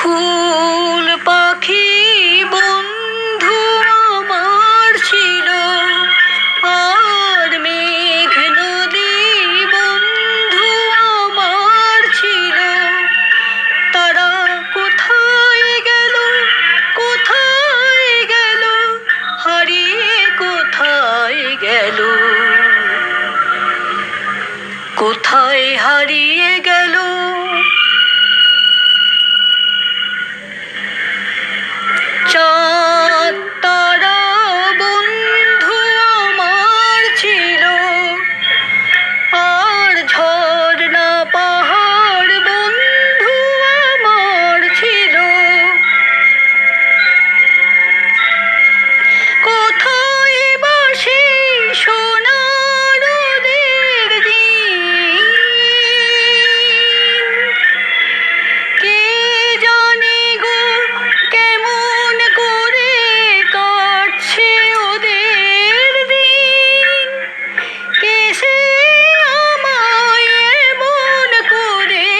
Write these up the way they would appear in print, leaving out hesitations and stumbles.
ফুল পাখি বন্ধু আমার ছিল, আর মেঘ নদী বন্ধু আমার ছিল। তারা কোথায় গেল, কোথায় গেল, হারিয়ে কোথায় গেল, কোথায় হারিয়ে গেল। চাঁদ তারা বন্ধু আমার ছিল, আর ঝর্ণা পাহাড় বন্ধু আমার ছিল। কোথায় বসে সোনার রোদের দিন, কে জানে গো কেমন করে কাটছে ওদের দিন। কে সে আমায় এমন করে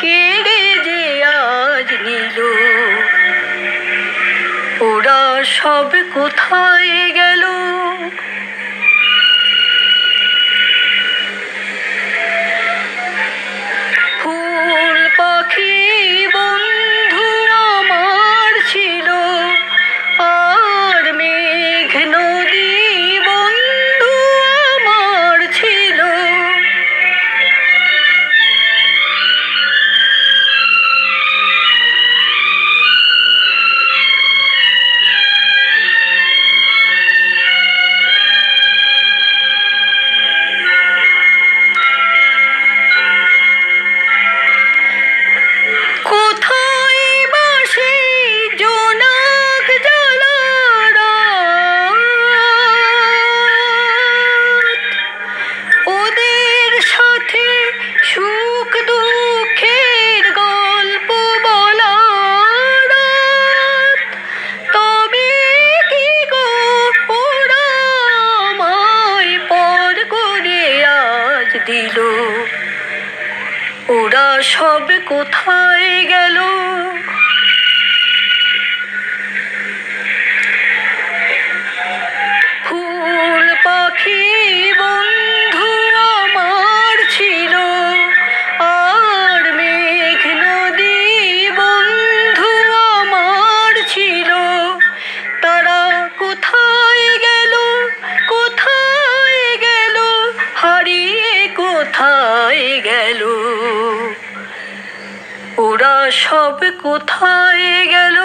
কেড়ে যে আজ নিল। ওরা সব কোথায় গেল, ফুল পাখি বন্ধু আমার ছিল, আর মেঘ নদী বন্ধু আমার ছিল। কোথায় বসে জোনাক জ্বালা রাত, ওদের সাথে সুখ দুঃখের গল্প বলা রাত। তবে কি গো ওরা আমায় পর করে আজ দিল। ওরা সব কোথায় গেল, ফুল পাখি বন্ধু আমার ছিল, আর মেঘ নদী বন্ধু আমার ছিল। তারা কোথায় গেল, কোথায় গেল, হারিয়ে কোথায় গেল। ওরা সব কোথায় গেল।